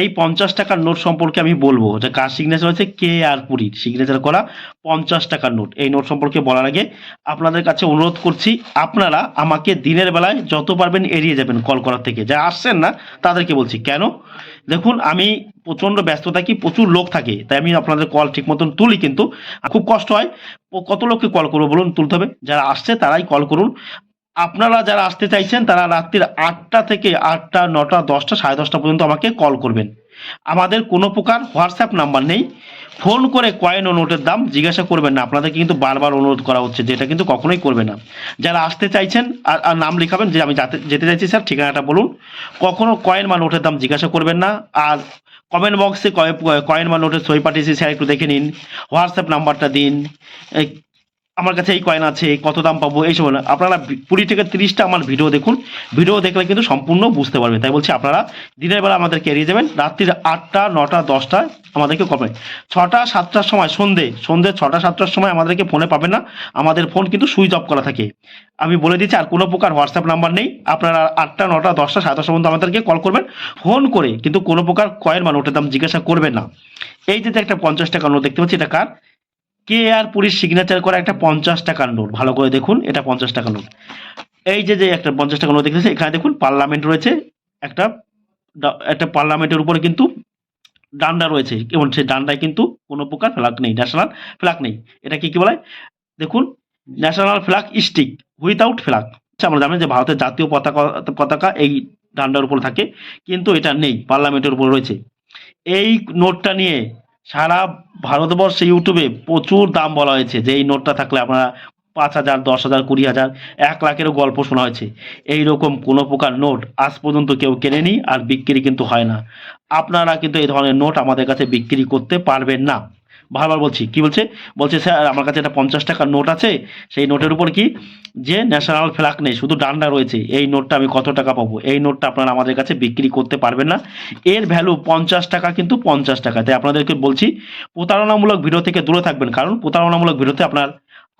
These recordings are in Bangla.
এই 50 টাকার নোট সম্পর্কে আমি বলবো যে কার সিগনেচার হচ্ছে কে আর পুরীর সিগনেচার করা 50 টাকার নোট। এই নোট সম্পর্কে বলার আগে আপনাদের কাছে অনুরোধ করছি, আপনারা আমাকে দিনের বেলায় যত পারবেন এড়িয়ে যাবেন কল করার থেকে। যারা আসছেন না তাদেরকে বলছি কেন, দেখুন আমি প্রচণ্ড ব্যস্ত থাকি, প্রচুর লোক থাকে, তাই আমি আপনাদের কল ঠিক মতন তুলি, কিন্তু খুব কষ্ট হয়। কত লোককে কল করবো বলুন, তুলতে হবে। যারা আসছে তারাই কল করুন। আপনারা যারা আসতে চাইছেন তারা রাত্রির 8টা থেকে 8টা 9টা 10টা 10:30 পর্যন্ত আমাকে কল করবেন। আমাদের কোনো প্রকার হোয়াটসঅ্যাপ নাম্বার নেই। ফোন করে কয়েন ও নোটের দাম জিজ্ঞাসা করবেন না, আপনাদেরকে কিন্তু বারবার অনুরোধ করা হচ্ছে, যেটা কিন্তু কখনোই করবে না। যারা আসতে চাইছেন আর নাম লিখাবেন যে আমি যেতে চাইছি স্যার, ঠিকানাটা বলুন। কখনো কয়েন বা নোটের দাম জিজ্ঞাসা করবেন না। আর কমেন্ট বক্সে কয়েন বা নোটের সই পাঠিয়েছি স্যার একটু দেখে নিন, হোয়াটসঅ্যাপ নাম্বারটা দিন, আমার কাছে এই কয়েন আছে, কত দাম পাবো, এইসব না। আপনারা 20 থেকে 30টা আমার ভিডিও দেখুন, ভিডিও দেখলে কিন্তু সম্পূর্ণ বুঝতে পারবেন। তাই বলছি আপনারা দিনের বেলা আমাদেরকে এড়িয়ে যাবেন, রাত্রির 8টা 9টা 10টায় আমাদেরকে করবেন। 6টা 7টার সময় সন্ধে 6টা 7টার সময় আমাদেরকে ফোনে পাবেন না, আমাদের ফোন কিন্তু সুইচ অফ করা থাকে। আমি বলে দিচ্ছি, আর কোনো প্রকার হোয়াটসঅ্যাপ নাম্বার নেই। আপনারা 8টা 9টা 10টা 10:30 পর্যন্ত আমাদেরকে কল করবেন ফোন করে, কিন্তু কোনো প্রকার কয়েন বা নোটের দাম জিজ্ঞাসা করবেন না। এই যে একটা 50 টাকা নোট দেখতে পাচ্ছি, এটা কার? কে আর পুরীর সিগনেচার করা একটা 50 টাকার নোট। ভালো করে দেখুন, এটা 50 টাকার নোট। এই যে একটা 50 টাকার নোট দেখতেছে, এখানে দেখুন পার্লামেন্ট রয়েছে, একটা একটা পার্লামেন্টের উপরে কিন্তু ডান্ডা রয়েছে, এবং সেই ডান্ডায় কিন্তু কোনো প্রকার ফ্ল্যাগ নেই, ন্যাশনাল ফ্ল্যাগ নেই। এটা কি বলে দেখুন, national flag stick without flag. আমরা জানেন যে ভারতের জাতীয় পতাকা পতাকা এই ডান্ডার উপর থাকে, কিন্তু এটা নেই, পার্লামেন্টের উপর রয়েছে। এই নোটটা নিয়ে সারা ভারতবর্ষে ইউটিউবে প্রচুর দাম বলা হয়েছে, যে এই নোটটা থাকলে আপনারা 5,000 10,000 20,000 1 লাখেরও গল্প শোনা হয়েছে। এই রকম কোনো প্রকার নোট আজ পর্যন্ত কেউ কেনেনি, আর বিক্রি কিন্তু হয় না। আপনারা কিন্তু এই ধরনের নোট আমাদের কাছে বিক্রি করতে পারবেন না। বারবার বলছি, কি বলছে, বলছে স্যার আমার কাছে একটা 50 টাকার নোট আছে, সেই নোটের উপর কি যে ন্যাশনাল ফ্ল্যাগ নেই, শুধু ডান্ডা রয়েছে, এই নোটটা আমি কত টাকা পাবো? এই নোটটা আপনারা আমাদের কাছে বিক্রি করতে পারবেন না। এর ভ্যালু 50 টাকা, কিন্তু 50 টাকা। তাই আপনাদেরকে বলছি প্রতারণামূলক ভিডিও থেকে দূরে থাকবেন, কারণ প্রতারণামূলক ভিডিওতে আপনার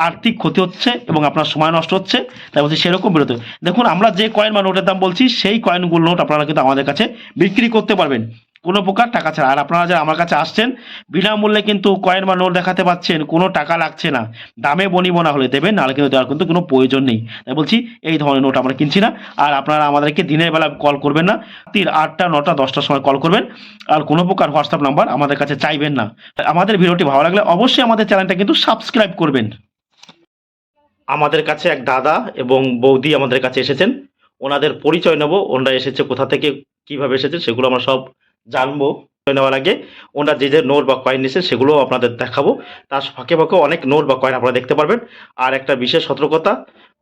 আর্থিক ক্ষতি হচ্ছে এবং আপনার সময় নষ্ট হচ্ছে। তাই বলছি সেরকম ভিডিওতে দেখুন, আমরা যে কয়েন বা নোটের দাম বলছি সেই কয়েনগুলো নোট আপনারা কিন্তু আমাদের কাছে বিক্রি করতে পারবেন কোনো প্রকার টাকা ছাড়া। আর আপনারা যারা আমার কাছে আসছেন বিনামূল্যে কিন্তু কয়েন বা নোট দেখাতে পাচ্ছেন, কোনো টাকা লাগছে না। দামে বনিবনা হলে দেবেন, নাহলে কিন্তু দেওয়ার কিন্তু কোনো প্রয়োজন নেই। তাই বলছি এই ধরনের নোট আমরা কিনছি না। আর আপনারা আমাদেরকে দিনের বেলা কল করবেন না, রাত্রির 8টা 9টা 10টার সময় কল করবেন। আর কোনো প্রকার হোয়াটসঅ্যাপ নাম্বার আমাদের কাছে চাইবেন না। আমাদের ভিডিওটি ভালো লাগলে অবশ্যই আমাদের চ্যানেলটা কিন্তু সাবস্ক্রাইব করবেন। আমাদের কাছে এক দাদা এবং বৌদি আমাদের কাছে এসেছেন, ওনাদের পরিচয় নেব, ওনারা এসেছে কোথা থেকে, কিভাবে এসেছে, সেগুলো আমরা সব জানবো। নেওয়ার আগে ওনারা যে নোট বা কয়েন নিয়েছে সেগুলো আপনাদের দেখাবো। তার ফাঁকে ফাঁকে অনেক নোট বা কয়েন আপনারা দেখতে পারবেন। আর একটা বিশেষ সতর্কতা,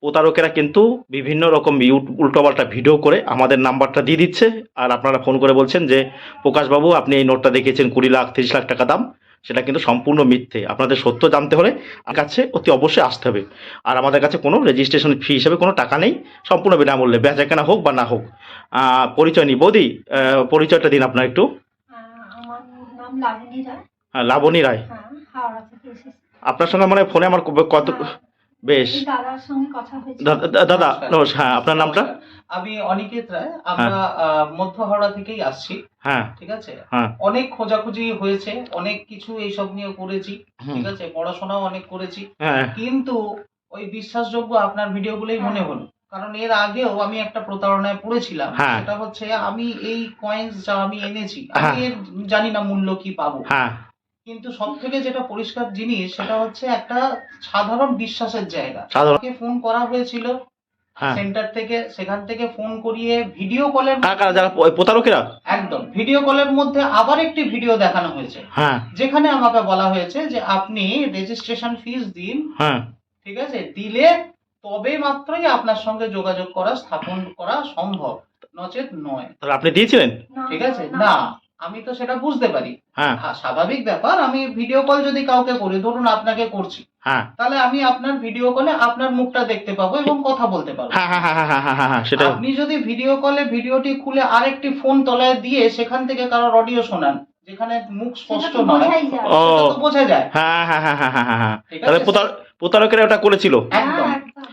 প্রতারকেরা কিন্তু বিভিন্ন রকম উল্টোপাল্টা ভিডিও করে আমাদের নাম্বারটা দিয়ে দিচ্ছে, আর আপনারা ফোন করে বলছেন যে প্রকাশবাবু আপনি এই নোটটা দেখিয়েছেন 20 লাখ 30 লাখ টাকা দাম। সেটা কিন্তু সম্পূর্ণ মিথ্যে। আপনাদের সত্য জানতে হলে আমার কাছে অতি অবশ্যই আসতে হবে। আর আমাদের কাছে কোনো রেজিস্ট্রেশন ফি হিসেবে কোনো টাকা নেই, সম্পূর্ণ বিনামূল্যে, বেচাকেনা হোক বা না হোক। পরিচয় নিই, বৌদি পরিচয়টা দিন আপনার একটু। আমার নাম লাবণী রায়। হ্যাঁ, লাবণী রায়। হ্যাঁ, হাওড়া থেকে এসেছি। আপনার সঙ্গে মানে ফোনে আমার কত বেশ। এই দাদার সঙ্গে কথা হয়েছে। দাদা নমস্কার, হ্যাঁ আপনার নামটা? আমি অনিকেত রায়। আমরা মধ্য হাওড়া থেকেই আসছি। হ্যাঁ, ঠিক আছে। হ্যাঁ, অনেক খোঁজাখুঁজি হয়েছে, অনেক কিছু এইসব নিয়ে করেছি। ঠিক আছে, পড়াশোনাও অনেক করেছি, হ্যাঁ, কিন্তু ওই বিশ্বাসযোগ্য আপনার ভিডিওগুলোই মনে হলো। কারণ এর আগেও আমি একটা প্রতারণায় পড়েছিলাম। হ্যাঁ। সেটা হচ্ছে আমি এই কয়েন্স যা আমি এনেছি, হ্যাঁ। আমি এর জানি না মূল্য কি পাবো। হ্যাঁ, কিন্তু সব থেকে যেটা পরিষ্কার জিনিস, সেটা হচ্ছে একটা সাধারণ বিশ্বাসের জায়গা। সাধারণ। আমাকে ফোন করা হয়েছিল হ্যাঁ। সেন্টার থেকে, সেখান থেকে ফোন করিয়ে ভিডিও কলের কারা যারা প্রতারকেরা, একদম ভিডিও কলের মধ্যে আবার একটি ভিডিও দেখানো হয়েছে, হ্যাঁ, যেখানে আমাকে বলা হয়েছে যে আপনি রেজিস্ট্রেশন ফিস দিন, হ্যাঁ, ঠিক আছে, দিলে তবে মাত্রই আপনার সঙ্গে যোগাযোগ করা, স্থাপন করা সম্ভব, নচেত নয়। তাহলে আপনি দিয়েছিলেন? ঠিক আছে, না আমি তো সেটা বুঝতে পারি। হ্যাঁ, স্বাভাবিক ব্যাপার, আমি ভিডিও কল যদি কাউকে করি, ধরুন আপনাকে করছি, হ্যাঁ, তাহলে আমি আপনার ভিডিও কলে আপনার মুখটা দেখতে পাবো এবং কথা বলতে পারবো। হ্যাঁ, হ্যাঁ, হ্যাঁ, হ্যাঁ, হ্যাঁ, হ্যাঁ, সেটা। আপনি যদি ভিডিও কলে ভিডিওটি খুলে আরেকটি ফোন তলায় দিয়ে সেখান থেকে কারোর অডিও শোনান, যেখানে মুখ স্পষ্ট নয়, ও, সেটা তো বোঝা যায়। হ্যাঁ, হ্যাঁ, হ্যাঁ, হ্যাঁ, হ্যাঁ, হ্যাঁ। ঠিক তাহলে আছে, প্রতারকেরা ওটা করেছিল। একদম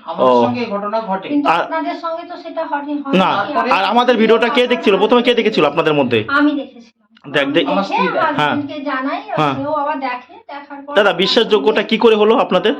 আমার ও। সঙ্গে এই ঘটনা ঘটে। কিন্তু আর- আপনাদের সঙ্গে তো সেটা হয়নি। না, আর আমাদের ভিডিওটা কে দেখছিল প্রথমে, কে দেখেছিল আপনাদের মধ্যে? আমি দেখেছিলাম। দেখ দেখ আমার স্ত্রী দেখে। হ্যাঁ। হাজবেন্ডকে জানাই, হ্যাঁ। সেও আবার দেখে, দেখার পর দাদা বিশ্বাসযোগ্যটা কি করে হলো আপনাদের?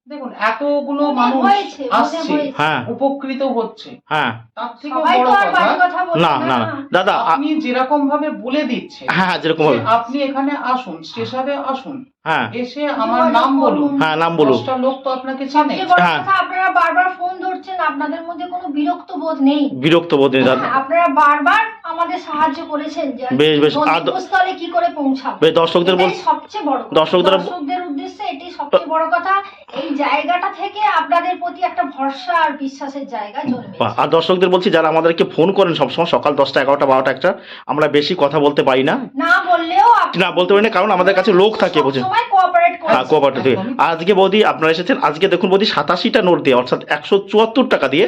দেখুন এতগুলো মনে মানুষ হয়েছে, মনে আসছে, হয়েছে। হ্যাঁ উপকৃত হচ্ছে, হ্যাঁ তার থেকে সবাই বড় তো আর কথা বাজে কথা বলে না না না। না, দাদা আপনি যেরকম ভাবে বলে দিচ্ছেন, হ্যাঁ যেরকম হবে, আপনি এখানে আসুন, স্টেশনে আসুন, হ্যাঁ এসে আমার যোগাযোগ নাম বলুন, করুন। হ্যাঁ নাম বলুন। 10টা লোক তো আপনাকে চেনে। সবচেয়ে বড় হ্যাঁ। কথা, আপনারা বারবার ফোন ধরছেন, আপনাদের মধ্যে কোনো বিরক্ত বোধ নেই। বিরক্ত বোধ নেই দাদা। হ্যাঁ, আপনারা বারবার আমাদের সাহায্য করেছেন যে বেশ বেশ গন্তব্যস্থলে কি করে পৌঁছাবো। বেশ, দর্শকদের এটাই বল- সবচেয়ে বড় কথা। দর্শকদের- দর্শকদের উদ্দেশ্যে এটাই সবচেয়ে বড় কথা। এই জায়গাটা থেকে আপনাদের প্রতি একটা ভরসা আর বিশ্বাসের জায়গা জন্মেছে। বাহ, আর দর্শকদের বলছি যারা আমাদেরকে ফোন করেন সবসময় সকাল 10টা 11টা 12টা 1টা, আমরা বেশি কথা বলতে পারি না, না বললেও না বলতে পারি না, কারণ আমাদের কাছে লোক থাকে বুঝুন। সবসময় কোঅপারেট হ্যাঁ করছে। কোঅপারেটিভ থেকে। আজকে বৌদি আপনারা এসেছেন, আজকে দেখুন বৌদি 87টা নোট দিয়ে, অর্থাৎ 174 টাকা দিয়ে,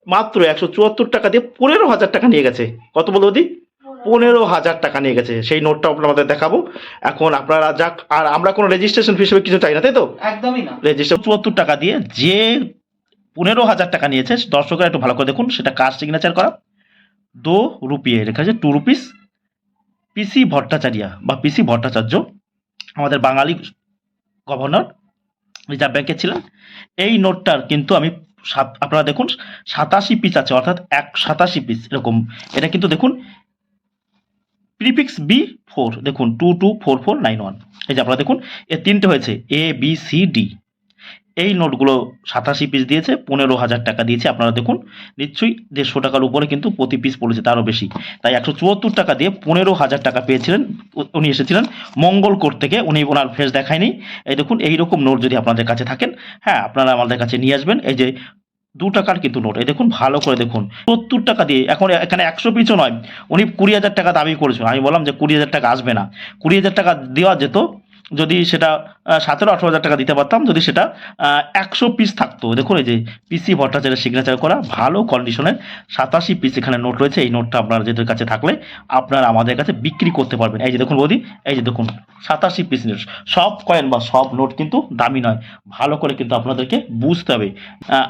মাত্র 174 টাকা দিয়ে 15,000 টাকা নিয়ে গেছে। কত বল বৌদি? 15,000 টাকা নিয়ে গেছে। সেই নোটটা আপনাদের দেখাবো এখন। আপনারা যাক, আর আমরা কোনো রেজিস্ট্রেশন ফি হিসেবে কিছু চাই না, তাই তো? একদমই না। রেজিস্টার 74 টাকা দিয়ে যে 15,000 টাকা নিয়েছে, দর্শকরা একটু ভালো করে দেখুন, সেটা কার সিগনেচার করা? 2 রুপিয়ে লেখা আছে, 2 রুপিস, পিসি ভট্টাচার্য বা পিসি ভট্টাচার্য, আমাদের বাঙালি গভর্নর, রিজার্ভ ব্যাংকে ছিলেন। এই নোটটার কিন্তু আমি আপনারা দেখুন 87 পিস আছে, অর্থাৎ 87 পিস এরকম। এটা কিন্তু দেখুন প্রিফিক্স B4, দেখুন 224491, এই যে আপনারা দেখুন এর 3টে হয়েছে ABCD। এই নোটগুলো 87 পিস দিয়েছে, 15,000 টাকা দিয়েছে। আপনারা দেখুন নিশ্চয়ই 150 টাকার উপরে কিন্তু প্রতি পিস পড়েছে, তারও বেশি। তাই 174 টাকা দিয়ে 15,000 টাকা পেয়েছিলেন। উনি এসেছিলেন মঙ্গলকোট থেকে, উনি ওনার ফেস দেখায়নি। এই দেখুন এইরকম নোট যদি আপনাদের কাছে থাকেন, হ্যাঁ আপনারা আমাদের কাছে নিয়ে আসবেন। এই যে 2 টাকার কিন্তু নোট, এই দেখুন ভালো করে দেখুন, 70 টাকা দিয়ে, এখন এখানে 100 পিসও নয়, উনি 20,000 টাকা দাবি করেছেন। আমি বললাম যে 20,000 টাকা আসবে না, 20,000 টাকা দেওয়া যেত যদি সেটা 17-18,000 টাকা দিতে পারতাম, যদি সেটা 100 পিস থাকতো। দেখুন এই যে পিসি ভট্টাচার্যের সিগনেচার করা ভালো কন্ডিশনের 87 পিস এখানে নোট রয়েছে। এই নোটটা আপনার যেদের কাছে থাকলে আপনারা আমাদের কাছে বিক্রি করতে পারবেন। এই যে দেখুন বৌদি, এই যে দেখুন 87 পিস নোট। সব কয়েন বা সব নোট কিন্তু দামি নয়, ভালো করে কিন্তু আপনাদেরকে বুঝতে হবে।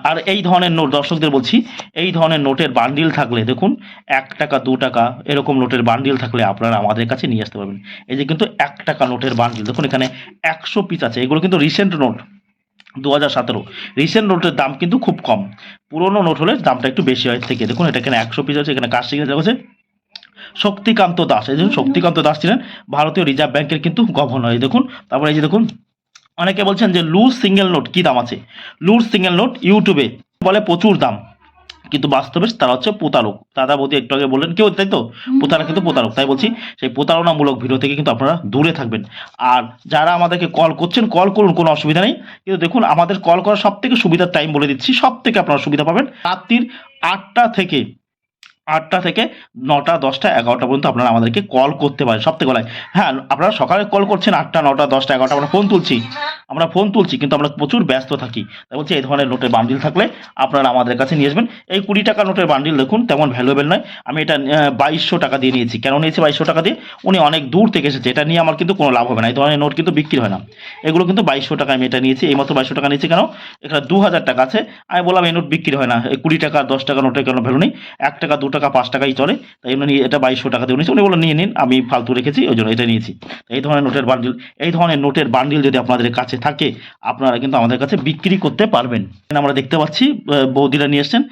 আর এই ধরনের নোট দর্শকদের বলছি, এই ধরনের নোটের বান্ডিল থাকলে দেখুন 1 টাকা 2 টাকা এরকম নোটের বান্ডিল থাকলে আপনারা আমাদের কাছে নিয়ে আসতে পারবেন। এই যে কিন্তু 1 টাকা নোটের বান্ডিল দেখুন, এখানে 100 পিস আছে। এগুলো কিন্তু রিসেন্ট নোট, 2017 রিসেন্ট নোটের দাম কিন্তু খুব কম। পুরোনো নোট হলে দামটা একটু বেশি হয় থেকে। দেখুন এটা এখানে 100 পিস আছে, এখানে কার সিগনেচার আছে? শক্তিকান্ত দাস। এই দেখুন শক্তিকান্ত দাস ছিলেন ভারতীয় রিজার্ভ ব্যাংকের কিন্তু গভর্নর। এই দেখুন, তারপরে এই যে দেখুন, অনেকে বলছেন যে লুজ সিঙ্গেল নোট কি দাম আছে? লুজ সিঙ্গেল নোট ইউটিউবে বলে প্রচুর দাম, কিন্তু বাস্তবে তারা হচ্ছে প্রতারক। দাদা বৌদি একটু আগে বললেন কেউ, তাই তো? প্রতারক কিন্তু প্রতারক। তাই বলছি সেই প্রতারণামূলক ভিডিও থেকে কিন্তু আপনারা দূরে থাকবেন। আর যারা আমাদেরকে কল করছেন, কল করুন, কোনো অসুবিধা নেই। কিন্তু দেখুন আমাদের কল করার সব থেকে সুবিধার টাইম বলে দিচ্ছি, সব থেকে আপনারা সুবিধা পাবেন রাত্রির 8টা থেকে 9টা 10টা 11টা পর্যন্ত আপনারা আমাদেরকে কল করতে পারেন সব থেকে বলায়। হ্যাঁ আপনারা সকালে কল করছেন 8টা 9টা 10টা 11টা, আমরা ফোন তুলছি কিন্তু আমরা প্রচুর ব্যস্ত থাকি। তাই বলছি এই ধরনের নোটের বান্ডিল থাকলে আপনারা আমাদের কাছে নিয়ে আসবেন। এই 20 টাকা নোটের বান্ডিল দেখুন তেমন ভ্যালুয়েবল নয়, আমি এটা 2200 টাকা দিয়ে নিয়েছি। কেন নিয়েছি 2200 টাকা দিয়ে? উনি অনেক দূর থেকে এসেছে, এটা নিয়ে আমার কিন্তু কোনো লাভ হবে না। এই ধরনের নোট কিন্তু বিক্রি হয় না। এগুলো কিন্তু 2200 টাকা আমি এটা নিয়েছি, এই মাত্র 2200 টাকা নিয়েছি। কেন? এখানে 2000 টাকা আছে। আমি বললাম এই নোট বিক্রি হয় না, এই 20 টাকা 10 টাকা নোটের কোনো ভ্যালু নেই, 1 টাকা 2 টাকা 5 টাকাই চলে। তাই উনি এটা 2200 টাকা দিয়ে নিয়েছি। উনি বললেন নিয়ে নিন, আমি ফালতু রেখেছি ওই জন্য এটা নিয়েছি। এই ধরনের নোটের বান্ডিল যদি আপনাদের কাছে থাকে আপনারা কিন্তু আমাদের কাছে বিক্রি করতে পারবেন। আমরা দেখতে পাচ্ছি বৌদিরা নিয়ে এসছেন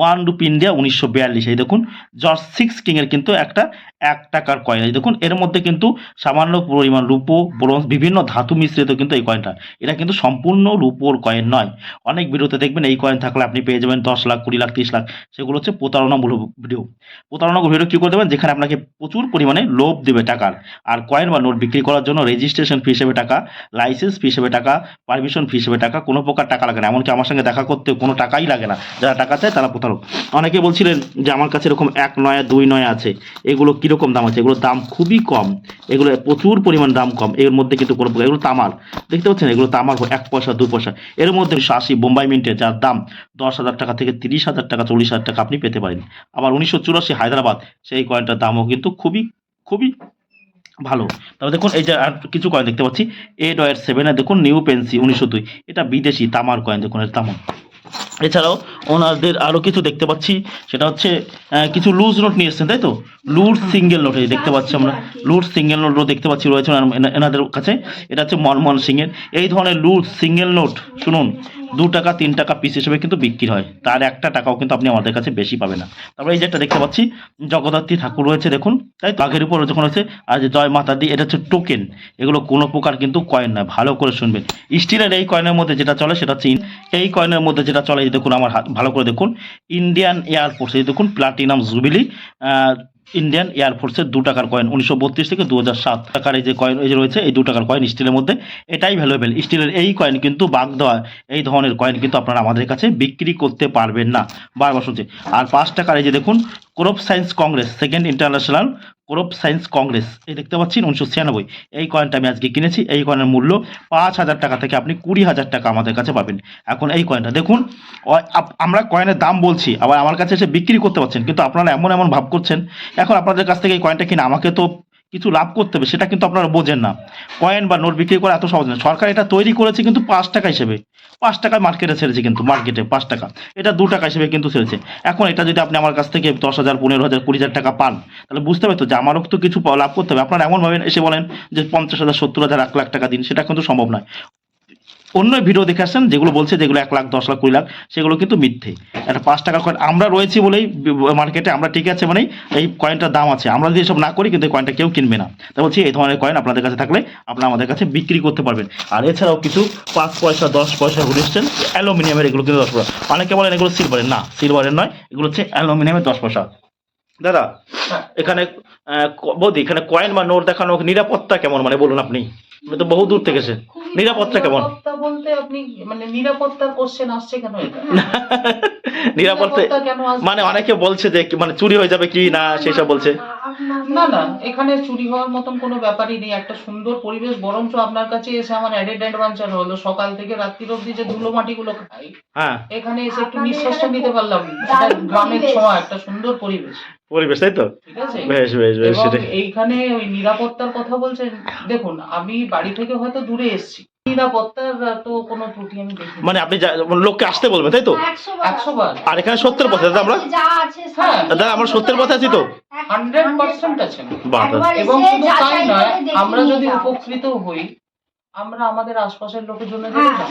1 রুপি ইন্ডিয়া 1942। এই দেখুন জর্জ 6 কিং এর কিন্তু একটা 1 টাকার কয়েন। এই দেখুন এর মধ্যে কিন্তু সামান্য পরিমাণ রূপো, ব্রোঞ্জ, বিভিন্ন ধাতু মিশ্রিত কিন্তু এই কয়েনটা। এটা কিন্তু সম্পূর্ণ রূপোর কয়েন নয়। অনেক ভিডিওতে দেখবেন এই কয়েন থাকলে আপনি পেয়ে যাবেন 10 লাখ 20 লাখ 30 লাখ, সেগুলো হচ্ছে প্রতারণামূলক ভিডিও। প্রতারণামূলক ভিডিও কী করে দেবেন? যেখানে আপনাকে প্রচুর পরিমাণে লোভ দেবে টাকার। আর কয়েন বা নোট বিক্রি করার জন্য রেজিস্ট্রেশন ফি হিসেবে টাকা, লাইসেন্স ফি হিসেবে টাকা, পারমিশন ফি হিসেবে টাকা, কোনো প্রকার টাকা লাগে না। এমনকি আমার সঙ্গে দেখা করতে কোনো টাকাই লাগে না। যারা টাকা চায় তারা প্রতারক। অনেকে বলছিলেন যে আমার কাছে এরকম 1 নয়া 2 নয়া আছে, এগুলো কীরকম দাম আছে? এগুলোর দাম খুবই কম, এগুলো প্রচুর পরিমাণ দাম কম। এর মধ্যে কিন্তু কোনো প্রকার, এগুলো তামার, দেখতে পাচ্ছেন এগুলো তামার 1 পয়সা 2 পয়সা। এর মধ্যে 180 বোম্বাই মিন্টের যার দাম 10,000 টাকা থেকে 30,000 টাকা 40,000 টাকা আপনি পেতে পারেন। আবার 1984 হায়দ্রাবাদ সেই কয়েনটার দামও কিন্তু খুবই খুবই ভালো। তবে দেখুন এই যে আর কিছু কয়েন দেখতে পাচ্ছি 8.7 দেখুন নিউ পেন্সি 1902, এটা বিদেশি তামার কয়েন, দেখুন এর দাম এছাড়াও ওনাদের আরও কিছু দেখতে পাচ্ছি, সেটা হচ্ছে কিছু লুজ নোট নিয়ে এসছেন, তাই তো? লুজ সিঙ্গেল নোট এই দেখতে পাচ্ছি আমরা, লুজ সিঙ্গেল নোটও দেখতে পাচ্ছি রয়েছে এনাদের কাছে। এটা হচ্ছে মনমোহন সিংয়ের। এই ধরনের লুজ সিঙ্গেল নোট শুনুন 2 টাকা 3 টাকা পিস হিসেবে কিন্তু বিক্রি হয়, তার 1 টাকাও কিন্তু আপনি আমাদের কাছে বেশি পাবেন না। তারপরে এই যে একটা দেখতে পাচ্ছি জগদ্ধাত্রী ঠাকুর রয়েছে দেখুন, তাই তো? বাঘের উপর যখন হচ্ছে আর যে জয় মাতা দি, এটা হচ্ছে টোকেন, এগুলো কোনো প্রকার কিন্তু কয়েন নয়, ভালো করে শুনবেন। স্টিলের এই কয়েনের মধ্যে যেটা চলে সেটা হচ্ছে এই কয়েনের মধ্যে যেটা চলে, এই দেখুন আমার হাত ভালো করে দেখুন, ইন্ডিয়ান এয়ারফোর্স, এই দেখুন প্লাটিনাম জুবিলি ইন্ডিয়ান এয়ারফোর্সের 2 টাকার কয়েন 1932 থেকে 2007 টাকার এই যে কয়েন এই যে রয়েছে, এই 2 টাকার কয়েন স্টিলের মধ্যে, এটাই ভ্যালুয়েবল। স্টিলের এই কয়েন কিন্তু বাগ দেওয়া এই ধরনের কয়েন কিন্তু আপনারা আমাদের কাছে বিক্রি করতে পারবেন না, বারবার শুনছি। আর 5 টাকার এই যে দেখুন crop science Congress, second international crop science Congress, এই দেখতে পাচ্ছেন 1996, এই কয়েনটা আমি আজকে কিনেছি। এই কয়েনের মূল্য 5,000 টাকা থেকে আপনি 20,000 টাকা আমাদের কাছে পাবেন। এখন এই কয়েনটা দেখুন, আমরা কয়েনের দাম বলছি, আবার আমার কাছে এসে বিক্রি করতে পারছেন, কিন্তু আপনারা এমন এমন ভাব করছেন। এখন আপনাদের কাছ থেকে এই কয়েনটা কিনে আমাকে তো কিছু লাভ করতে হবে, সেটা কিন্তু আপনারা বোঝেন না। কয়েন বা নোট বিক্রি করা এত সহজ না। সরকার এটা তৈরি করেছে কিন্তু 5 টাকা হিসেবে, 5 টাকায় মার্কেটে ছেড়েছে, কিন্তু মার্কেটে 5 টাকা, এটা 2 টাকা হিসেবে কিন্তু ছেড়েছে। এখন এটা যদি আপনি আমার কাছ থেকে 10,000 15,000 20,000 টাকা পান, তাহলে বুঝতে হবে তো যে আমারও তো কিছু লাভ করতে হবে। আপনারা এমন ভাবে এসে বলেন যে 50,000 70,000 1 লাখ টাকা দিন, সেটা কিন্তু সম্ভব নয়। অন্য ভিডিও দেখে আসছেন যেগুলো বলছে যেগুলো 1 লাখ 10 লাখ 20 লাখ, সেগুলো কিন্তু মিথ্যে। একটা 5 টাকার কয়েন আমরা রয়েছি বলেই মার্কেটে আমরা ঠিক আছে মানেই এই কয়েনটার দাম আছে। আমরা যদি এসব না করি কিন্তু এই কয়েনটা কেউ কিনবে না। তাই বলছি এই ধরনের কয়েন আপনাদের কাছে থাকলে আপনারা আমাদের কাছে বিক্রি করতে পারবেন। আর এছাড়াও কিছু 5 পয়সা 10 পয়সা ঘুরেছেন অ্যালুমিনিয়ামের, এগুলো কিন্তু 10 পয়সা। অনেকে বলেন এগুলো সিলভারের, না সিলভারের নয়, এগুলো হচ্ছে অ্যালুমিনিয়ামের 10 পয়সা। দাদা এখানে বৌদি, এখানে কয়েন বা নোট দেখানো নিরাপত্তা কেমন, মানে বলুন আপনি, আমি তো বহু দূর থেকে এসে, নিরাপত্তা কেমন? নিরাপত্তা বলতে আপনি মানে নিরাপত্তার কোশ্চেন আসছে কেন এটা? নিরাপত্তা কেন আসছে? মানে অনেকে বলছে যে মানে চুরি হয়ে যাবে কি না, সেসব বলছে। না না, এখানে চুরি হওয়ার মতন কোনো ব্যাপারই নেই। একটা সুন্দর পরিবেশ, বরঞ্চ আপনার কাছে এসে আমার অ্যাডেড অ্যাডভেঞ্চার হলো, সকাল থেকে রাত্রির অবধি যে ধুলো মাটিগুলো খাই, হ্যাঁ এখানে এসে একটু নিঃশ্বাসটা নিতে পারলাম। এটা গ্রামের ছোঁয়া, একটা সুন্দর পরিবেশ, তাই তো? ঠিক আছে? বেশ বেশ বেশ, এবং সেটাই। এইখানে ওই নিরাপত্তার কথা বলছেন, দেখুন আমি বাড়ি থেকে হয়তো দূরে এসেছি, নিরাপত্তার তো কোনো ত্রুটি আমি দেখি না। মানে আপনি লোককে আসতে বলবেন, তাই তো? 100 বার। আর এখানে সত্যের পথে দাদা আমরা, যা আছে হ্যাঁ, দাদা আমরা সত্যের পথে আছি তো? 100% আছে। বাহ দাদা। এবং শুধু তাই নয়, আমরা যদি উপকৃত হই, আমরা আমাদের আশপাশের লোকের জন্য জানাবো।